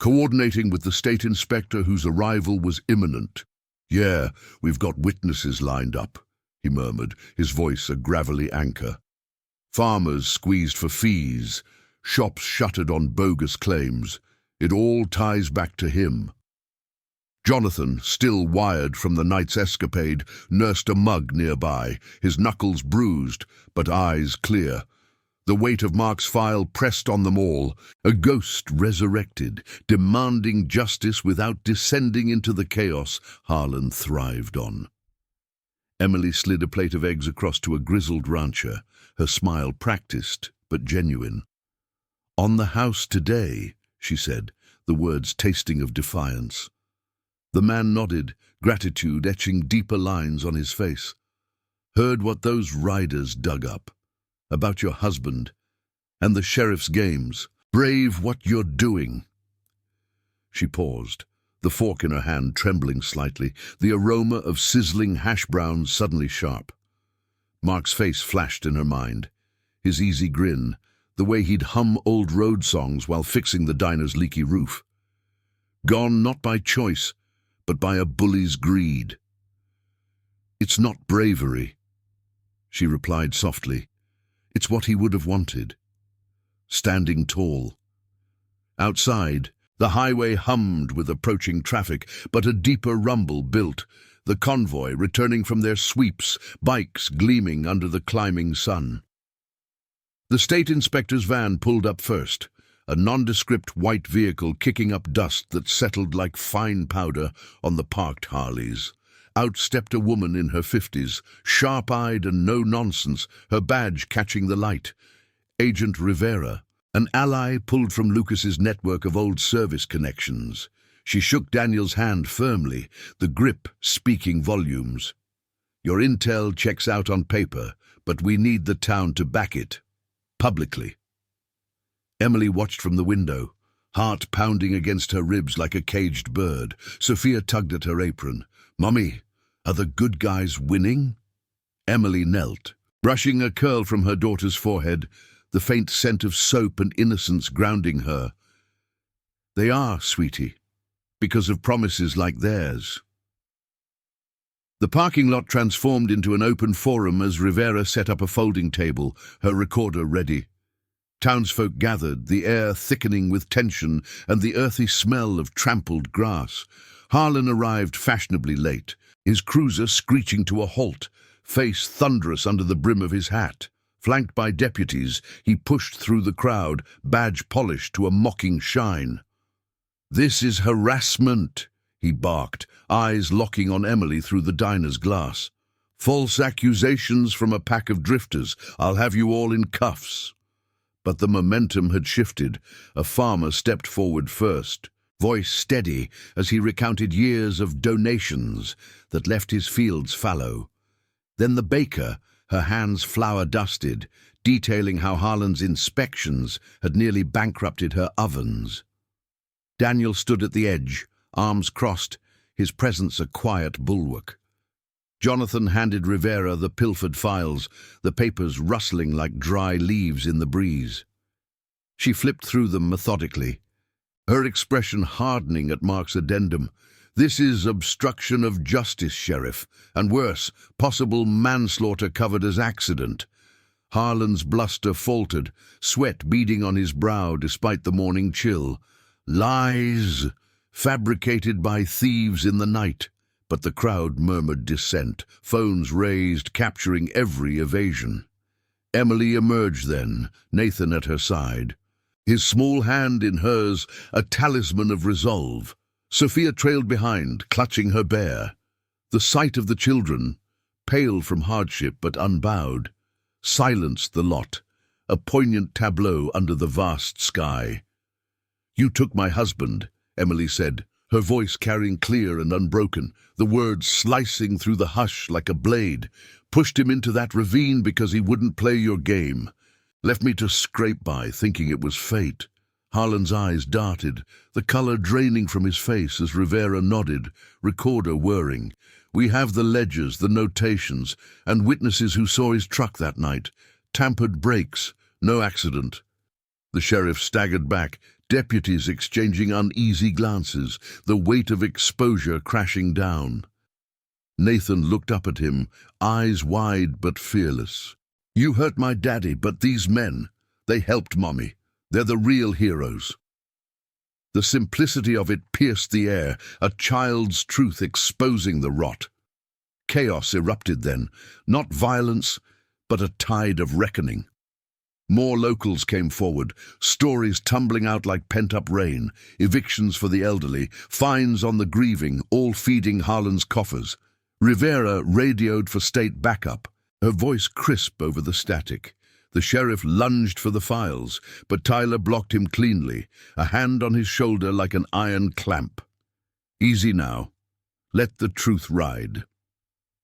coordinating with the state inspector whose arrival was imminent. "Yeah, we've got witnesses lined up," he murmured, his voice a gravelly anchor. Farmers squeezed for fees, shops shuttered on bogus claims. It all ties back to him. Jonathan, still wired from the night's escapade, nursed a mug nearby, his knuckles bruised, but eyes clear. The weight of Mark's file pressed on them all, a ghost resurrected, demanding justice without descending into the chaos Harlan thrived on. Emily slid a plate of eggs across to a grizzled rancher, her smile practiced but genuine. "On the house today," she said, the words tasting of defiance. The man nodded, gratitude etching deeper lines on his face. "Heard what those riders dug up. About your husband and the sheriff's games. Brave what you're doing." She paused, the fork in her hand trembling slightly, the aroma of sizzling hash browns suddenly sharp. Mark's face flashed in her mind, his easy grin, the way he'd hum old road songs while fixing the diner's leaky roof. Gone not by choice, but by a bully's greed. "It's not bravery," she replied softly. "It's what he would have wanted." Standing tall. Outside, the highway hummed with approaching traffic, but a deeper rumble built, the convoy returning from their sweeps, bikes gleaming under the climbing sun. The state inspector's van pulled up first, a nondescript white vehicle kicking up dust that settled like fine powder on the parked Harleys. Out stepped a woman in her 50s, sharp-eyed and no-nonsense, her badge catching the light. Agent Rivera, an ally pulled from Lucas's network of old service connections. She shook Daniel's hand firmly, the grip speaking volumes. "Your intel checks out on paper, but we need the town to back it. Publicly." Emily watched from the window, heart pounding against her ribs like a caged bird. Sophia tugged at her apron. "Mummy, are the good guys winning?" Emily knelt, brushing a curl from her daughter's forehead, the faint scent of soap and innocence grounding her. "They are, sweetie, because of promises like theirs." The parking lot transformed into an open forum as Rivera set up a folding table, her recorder ready. Townsfolk gathered, the air thickening with tension and the earthy smell of trampled grass. Harlan arrived fashionably late, his cruiser screeching to a halt, face thunderous under the brim of his hat. Flanked by deputies, he pushed through the crowd, badge polished to a mocking shine. "This is harassment," he barked, eyes locking on Emily through the diner's glass. "False accusations from a pack of drifters. I'll have you all in cuffs." But the momentum had shifted. A farmer stepped forward first, voice steady as he recounted years of donations that left his fields fallow. Then the baker, her hands flour-dusted, detailing how Harlan's inspections had nearly bankrupted her ovens. Daniel stood at the edge, arms crossed, his presence a quiet bulwark. Jonathan handed Rivera the pilfered files, the papers rustling like dry leaves in the breeze. She flipped through them methodically, her expression hardening at Mark's addendum. "This is obstruction of justice, Sheriff, and worse, possible manslaughter covered as accident." Harlan's bluster faltered, sweat beading on his brow despite the morning chill. "Lies, fabricated by thieves in the night." But the crowd murmured dissent, phones raised, capturing every evasion. Emily emerged then, Nathan at her side, his small hand in hers, a talisman of resolve. Sophia trailed behind, clutching her bear. The sight of the children, pale from hardship but unbowed, silenced the lot, a poignant tableau under the vast sky. "You took my husband," Emily said, her voice carrying clear and unbroken, the words slicing through the hush like a blade. "Pushed him into that ravine because he wouldn't play your game. Left me to scrape by, thinking it was fate." Harlan's eyes darted, the color draining from his face as Rivera nodded, recorder whirring. We have the ledgers, the notations, and witnesses who saw his truck that night. Tampered brakes, no accident." The sheriff staggered back, deputies exchanging uneasy glances, the weight of exposure crashing down. Nathan looked up at him, eyes wide but fearless. "You hurt my daddy, but these men, they helped Mommy. They're the real heroes." The simplicity of it pierced the air, a child's truth exposing the rot. Chaos erupted then, not violence, but a tide of reckoning. More locals came forward, stories tumbling out like pent-up rain, evictions for the elderly, fines on the grieving, all feeding Harlan's coffers. Rivera radioed for state backup, her voice crisp over the static. The sheriff lunged for the files, but Tyler blocked him cleanly, a hand on his shoulder like an iron clamp. "Easy now. Let the truth ride."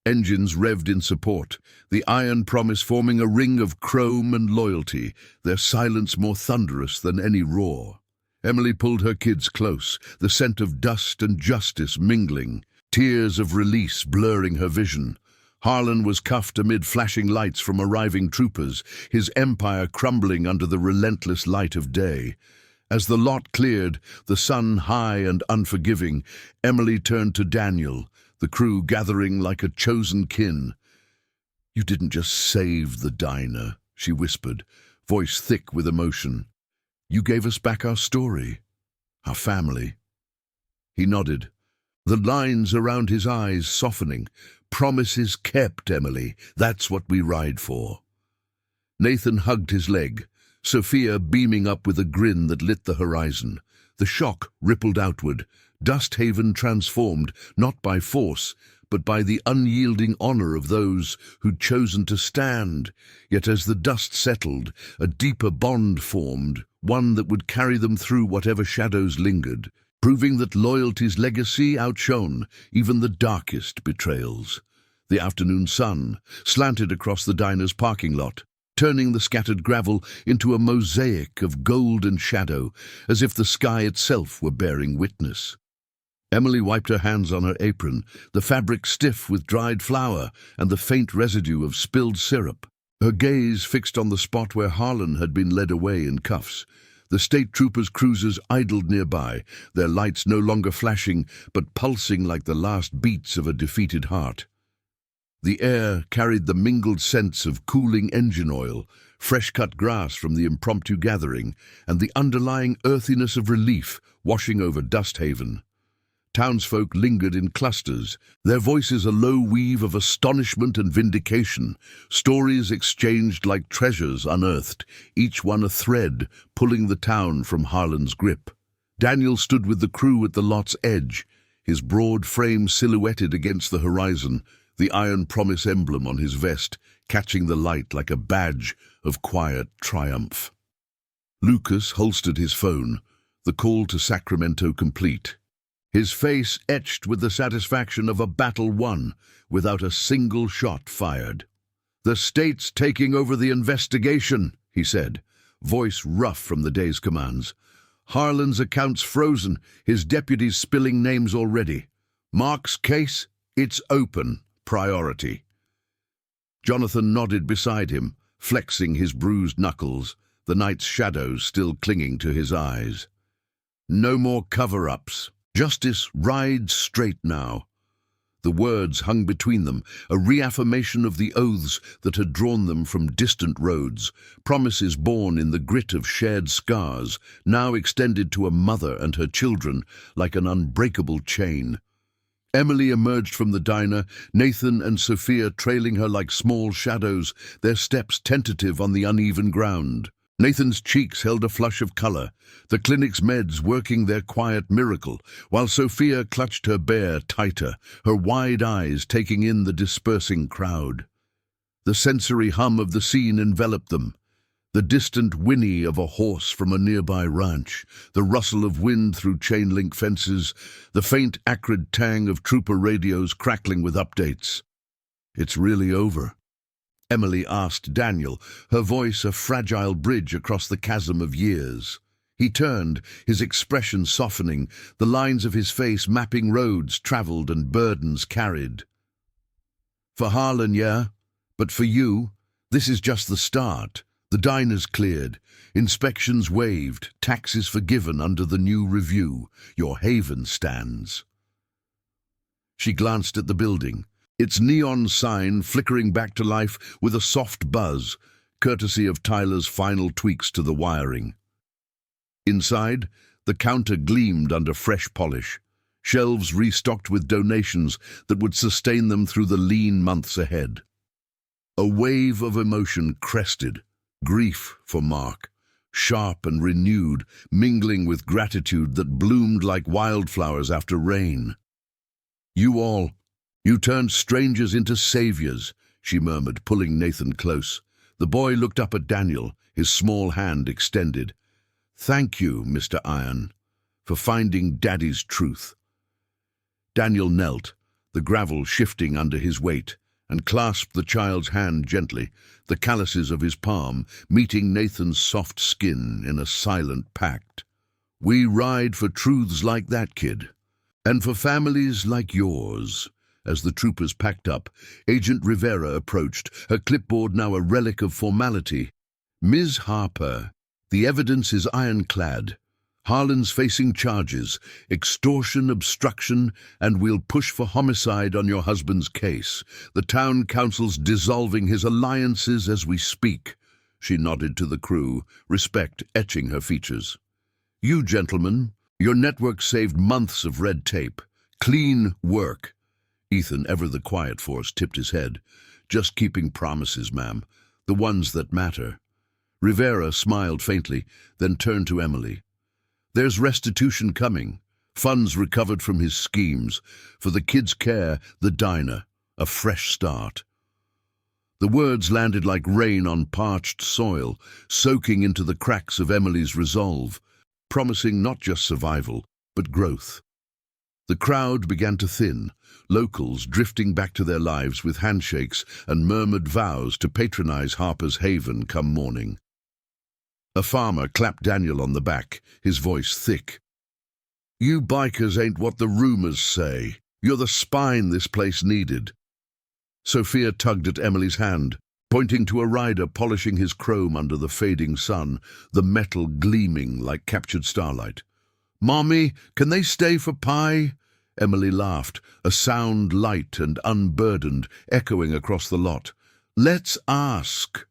Engines revved in support, the iron promise forming a ring of chrome and loyalty, their silence more thunderous than any roar. Emily pulled her kids close, the scent of dust and justice mingling, tears of release blurring her vision. Harlan was cuffed amid flashing lights from arriving troopers, his empire crumbling under the relentless light of day. As the lot cleared, the sun high and unforgiving, Emily turned to Daniel, the crew gathering like a chosen kin. "You didn't just save the diner," she whispered, voice thick with emotion. "You gave us back our story, our family." He nodded, the lines around his eyes softening. "Promises kept, Emily. That's what we ride for." Nathan hugged his leg, Sophia beaming up with a grin that lit the horizon. The shock rippled outward, Dusthaven transformed, not by force, but by the unyielding honor of those who'd chosen to stand. Yet as the dust settled, a deeper bond formed, one that would carry them through whatever shadows lingered, proving that loyalty's legacy outshone even the darkest betrayals. The afternoon sun slanted across the diner's parking lot, turning the scattered gravel into a mosaic of gold and shadow, as if the sky itself were bearing witness. Emily wiped her hands on her apron, the fabric stiff with dried flour and the faint residue of spilled syrup. Her gaze fixed on the spot where Harlan had been led away in cuffs. The state troopers' cruisers idled nearby, their lights no longer flashing, but pulsing like the last beats of a defeated heart. The air carried the mingled scents of cooling engine oil, fresh-cut grass from the impromptu gathering, and the underlying earthiness of relief washing over Dusthaven. Townsfolk lingered in clusters, their voices a low weave of astonishment and vindication, stories exchanged like treasures unearthed, each one a thread pulling the town from Harlan's grip. Daniel stood with the crew at the lot's edge, his broad frame silhouetted against the horizon, the iron promise emblem on his vest, catching the light like a badge of quiet triumph. Lucas holstered his phone, the call to Sacramento complete. His face etched with the satisfaction of a battle won, without a single shot fired. "The state's taking over the investigation," he said, voice rough from the day's commands. "Harlan's accounts frozen, his deputies spilling names already. Mark's case, it's open, priority." Jonathan nodded beside him, flexing his bruised knuckles, the night's shadows still clinging to his eyes. "No more cover-ups. Justice rides straight now." The words hung between them, a reaffirmation of the oaths that had drawn them from distant roads, promises born in the grit of shared scars, now extended to a mother and her children like an unbreakable chain. Emily emerged from the diner, Nathan and Sophia trailing her like small shadows, their steps tentative on the uneven ground. Nathan's cheeks held a flush of color, the clinic's meds working their quiet miracle, while Sophia clutched her bear tighter, her wide eyes taking in the dispersing crowd. The sensory hum of the scene enveloped them. The distant whinny of a horse from a nearby ranch, the rustle of wind through chain-link fences, the faint acrid tang of trooper radios crackling with updates. "It's really over?" Emily asked Daniel, her voice a fragile bridge across the chasm of years. He turned, his expression softening, the lines of his face mapping roads traveled and burdens carried. For Harlan, yeah, but for you, this is just the start. The diner's cleared, inspections waived, taxes forgiven under the new review. Your haven stands. She glanced at the building, its neon sign flickering back to life with a soft buzz, courtesy of Tyler's final tweaks to the wiring. Inside, the counter gleamed under fresh polish, shelves restocked with donations that would sustain them through the lean months ahead. A wave of emotion crested, grief for Mark, sharp and renewed, mingling with gratitude that bloomed like wildflowers after rain. You turned strangers into saviors," she murmured, pulling Nathan close. The boy looked up at Daniel, his small hand extended. "Thank you, Mr. Iron, for finding Daddy's truth." Daniel knelt, the gravel shifting under his weight, and clasped the child's hand gently, the calluses of his palm meeting Nathan's soft skin in a silent pact. "We ride for truths like that, kid, and for families like yours." As the troopers packed up, Agent Rivera approached, her clipboard now a relic of formality. "Ms. Harper, the evidence is ironclad. Harlan's facing charges, extortion, obstruction, and we'll push for homicide on your husband's case. The town council's dissolving his alliances as we speak." She nodded to the crew, respect etching her features. "You gentlemen, your network saved months of red tape. Clean work." Ethan, ever the quiet force, tipped his head. "Just keeping promises, ma'am. The ones that matter." Rivera smiled faintly, then turned to Emily. "There's restitution coming. Funds recovered from his schemes. For the kids' care, the diner. A fresh start." The words landed like rain on parched soil, soaking into the cracks of Emily's resolve, promising not just survival, but growth. The crowd began to thin, locals drifting back to their lives with handshakes and murmured vows to patronize Harper's Haven come morning. A farmer clapped Daniel on the back, his voice thick. "You bikers ain't what the rumors say. You're the spine this place needed." Sophia tugged at Emily's hand, pointing to a rider polishing his chrome under the fading sun, the metal gleaming like captured starlight. "Mommy, can they stay for pie?" Emily laughed, a sound light and unburdened, echoing across the lot. "Let's ask."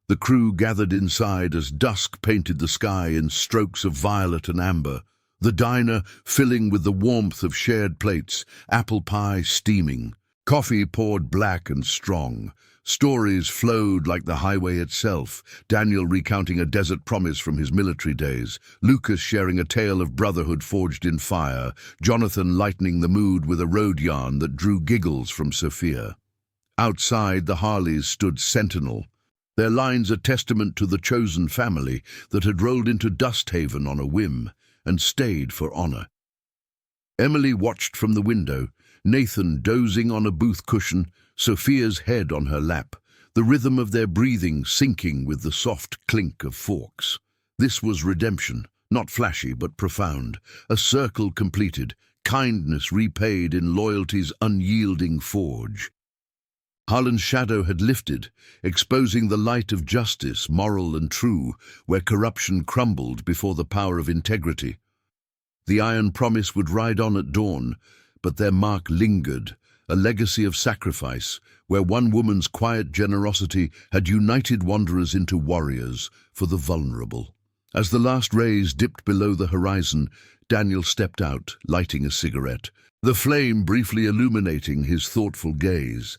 The crew gathered inside as dusk painted the sky in strokes of violet and amber, the diner filling with the warmth of shared plates, apple pie steaming, coffee poured black and strong. Stories flowed like the highway itself, Daniel recounting a desert promise from his military days, Lucas sharing a tale of brotherhood forged in fire, Jonathan lightening the mood with a road yarn that drew giggles from Sophia. Outside, the Harleys stood sentinel, their lines a testament to the chosen family that had rolled into Dusthaven on a whim and stayed for honor. Emily watched from the window, Nathan dozing on a booth cushion, Sophia's head on her lap, the rhythm of their breathing syncing with the soft clink of forks. This was redemption, not flashy but profound, a circle completed, kindness repaid in loyalty's unyielding forge. Harlan's shadow had lifted, exposing the light of justice, moral and true, where corruption crumbled before the power of integrity. The iron promise would ride on at dawn, but their mark lingered, a legacy of sacrifice, where one woman's quiet generosity had united wanderers into warriors for the vulnerable. As the last rays dipped below the horizon, Daniel stepped out, lighting a cigarette, the flame briefly illuminating his thoughtful gaze.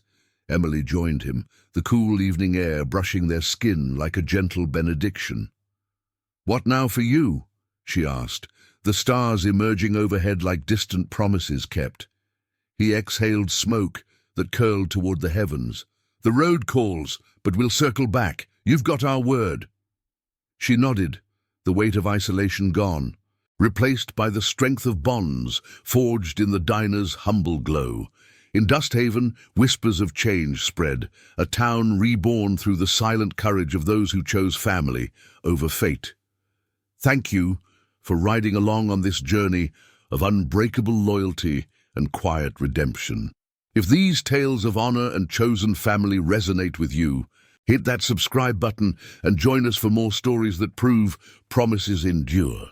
Emily joined him, the cool evening air brushing their skin like a gentle benediction. "What now for you?" she asked, the stars emerging overhead like distant promises kept. He exhaled smoke that curled toward the heavens. "The road calls, but we'll circle back. You've got our word." She nodded, the weight of isolation gone, replaced by the strength of bonds forged in the diner's humble glow. In Dusthaven, whispers of change spread, a town reborn through the silent courage of those who chose family over fate. Thank you for riding along on this journey of unbreakable loyalty and quiet redemption. If these tales of honor and chosen family resonate with you, hit that subscribe button and join us for more stories that prove promises endure.